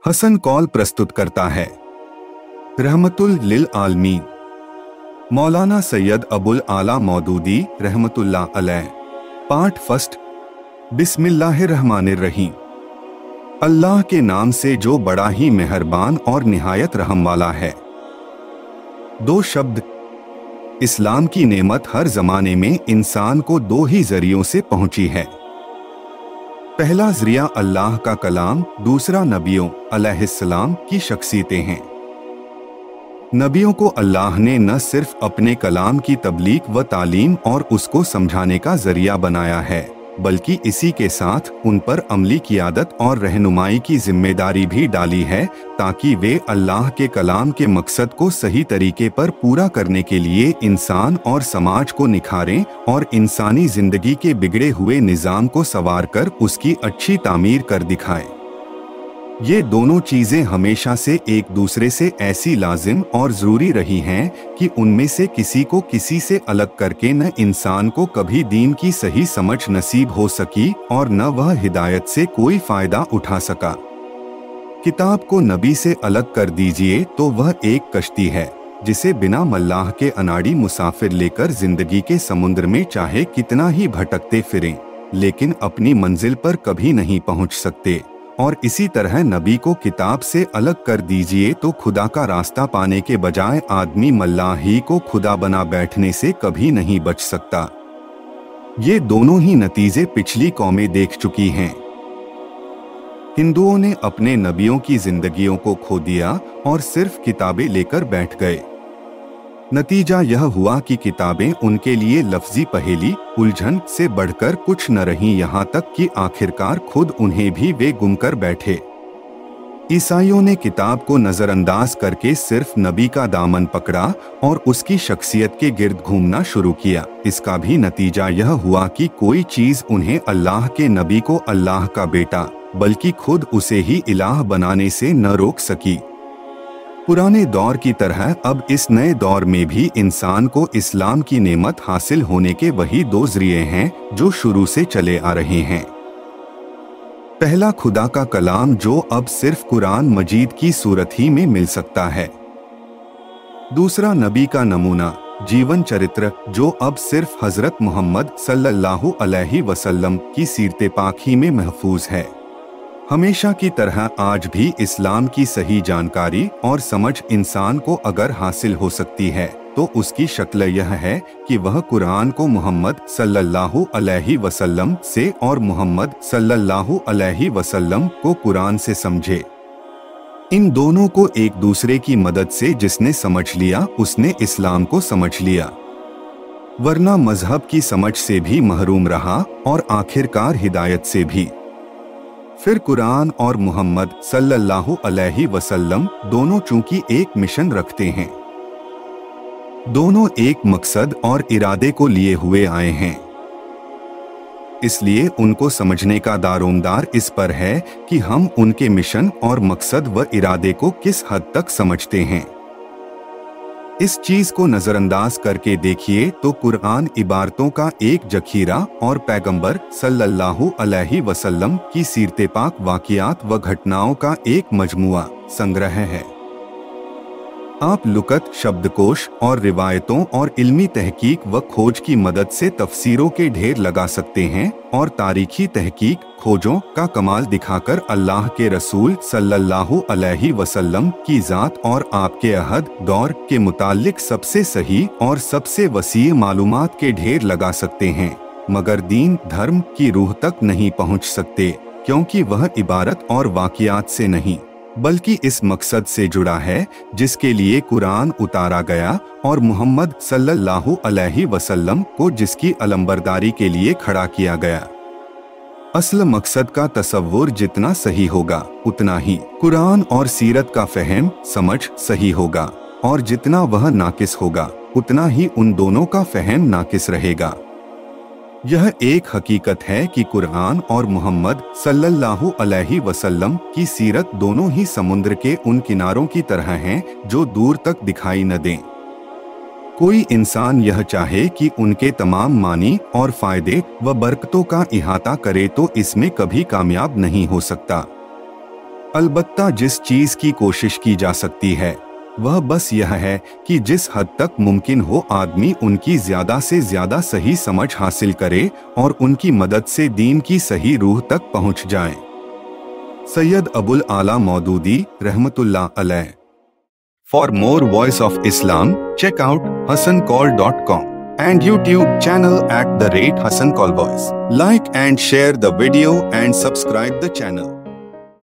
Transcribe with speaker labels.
Speaker 1: हसन कौल प्रस्तुत करता है। रहमतुल लिल आलमीन मौलाना सैयद अबुल आला मौदूदी रहमतुल्लाह अलैह। पाठ फर्स्ट। बिस्मिल्लाहिर्रहमानिर्रहीम। अल्लाह के नाम से जो बड़ा ही मेहरबान और निहायत रहम वाला है। दो शब्द। इस्लाम की नेमत हर जमाने में इंसान को दो ही जरियों से पहुंची है। पहला जरिया अल्लाह का कलाम, दूसरा नबियों अलैहिस्सलाम की शख्सियतें हैं। नबियों को अल्लाह ने न सिर्फ अपने कलाम की तबलीग व तालीम और उसको समझाने का जरिया बनाया है, बल्कि इसी के साथ उन पर अमली क़ियादत और रहनुमाई की जिम्मेदारी भी डाली है, ताकि वे अल्लाह के कलाम के मकसद को सही तरीके पर पूरा करने के लिए इंसान और समाज को निखारें और इंसानी जिंदगी के बिगड़े हुए निज़ाम को संवार कर उसकी अच्छी तामीर कर दिखाएं। ये दोनों चीज़ें हमेशा से एक दूसरे से ऐसी लाजिम और ज़रूरी रही हैं कि उनमें से किसी को किसी से अलग करके न इंसान को कभी दीन की सही समझ नसीब हो सकी और न वह हिदायत से कोई फ़ायदा उठा सका। किताब को नबी से अलग कर दीजिए तो वह एक कश्ती है जिसे बिना मल्लाह के अनाड़ी मुसाफिर लेकर जिंदगी के समुद्र में चाहे कितना ही भटकते फिरें, लेकिन अपनी मंजिल पर कभी नहीं पहुंच सकते। और इसी तरह नबी को किताब से अलग कर दीजिए तो खुदा का रास्ता पाने के बजाय आदमी मल्लाह ही को खुदा बना बैठने से कभी नहीं बच सकता। ये दोनों ही नतीजे पिछली कौमें देख चुकी हैं। हिंदुओं ने अपने नबियों की जिंदगियों को खो दिया और सिर्फ किताबें लेकर बैठ गए। नतीजा यह हुआ कि किताबें उनके लिए लफ्जी पहेली, उलझन से बढ़कर कुछ न रहीं, यहाँ तक कि आखिरकार खुद उन्हें भी वे गुम कर बैठे। ईसाइयों ने किताब को नजरअंदाज करके सिर्फ नबी का दामन पकड़ा और उसकी शख्सियत के गिर्द घूमना शुरू किया। इसका भी नतीजा यह हुआ कि कोई चीज उन्हें अल्लाह के नबी को अल्लाह का बेटा बल्कि खुद उसे ही इलाह बनाने से न रोक सकी। पुराने दौर की तरह अब इस नए दौर में भी इंसान को इस्लाम की नेमत हासिल होने के वही दो जरिए हैं जो शुरू से चले आ रहे हैं। पहला खुदा का कलाम जो अब सिर्फ कुरान मजीद की सूरत ही में मिल सकता है। दूसरा नबी का नमूना जीवन चरित्र जो अब सिर्फ हजरत मोहम्मद सल्लल्लाहु अलैहि वसल्लम की सीरत पाक ही में महफूज है। हमेशा की तरह आज भी इस्लाम की सही जानकारी और समझ इंसान को अगर हासिल हो सकती है तो उसकी शक्ल यह है कि वह कुरान को मोहम्मद सल्लल्लाहु अलैहि वसल्लम से और मोहम्मद सल्लल्लाहु अलैहि वसल्लम को कुरान से समझे। इन दोनों को एक दूसरे की मदद से जिसने समझ लिया उसने इस्लाम को समझ लिया, वरना मजहब की समझ से भी महरूम रहा और आखिरकार हिदायत से भी। फिर कुरान और मोहम्मद सल्लल्लाहु अलैहि वसल्लम दोनों चूंकि एक मिशन रखते हैं, दोनों एक मकसद और इरादे को लिए हुए आए हैं, इसलिए उनको समझने का दारोमदार इस पर है कि हम उनके मिशन और मकसद व इरादे को किस हद तक समझते हैं। इस चीज को नजरअंदाज करके देखिए तो कुरान इबारतों का एक जखीरा और पैगंबर सल्लल्लाहु अलैहि वसल्लम की सीरत पाक वाक़ियात व घटनाओं का एक मजमुआ संग्रह है। आप लुगत, शब्दकोश और रिवायतों और इल्मी तहकीक व खोज की मदद से तफसीरों के ढेर लगा सकते हैं और तारीखी तहकीक खोजों का कमाल दिखाकर अल्लाह के रसूल सल्लल्लाहु अलैहि वसल्लम की ज़ात और आपके अहद दौर के मुताल्लिक सबसे सही और सबसे वसीह मालूमात के ढेर लगा सकते हैं, मगर दीन धर्म की रूह तक नहीं पहुंच सकते, क्योंकि वह इबारत और वाक़ियात से नहीं बल्कि इस मकसद से जुड़ा है जिसके लिए कुरान उतारा गया और मोहम्मद सल्लल्लाहु अलैहि वसल्लम को जिसकी अलंबरदारी के लिए खड़ा किया गया। असल मकसद का तसव्वुर जितना सही होगा उतना ही कुरान और सीरत का फहम समझ सही होगा, और जितना वह नाकिस होगा उतना ही उन दोनों का फहम नाकिस रहेगा। यह एक हकीकत है कि कुरान और मोहम्मद सल्लल्लाहु अलैहि वसल्लम की सीरत दोनों ही समुद्र के उन किनारों की तरह हैं जो दूर तक दिखाई न दें। कोई इंसान यह चाहे कि उनके तमाम मानी और फायदे व बरकतों का इहाता करे तो इसमें कभी कामयाब नहीं हो सकता। अलबत्ता जिस चीज की कोशिश की जा सकती है वह बस यह है कि जिस हद तक मुमकिन हो आदमी उनकी ज्यादा से ज्यादा सही समझ हासिल करे और उनकी मदद से दीन की सही रूह तक पहुंच जाए। सैयद अबुल आला मौदूदी रहमतुल्लाह अलैह। For more voice of Islam check out hasancall.com and YouTube channel @HasanCall Voice. Like and share the video and subscribe the channel.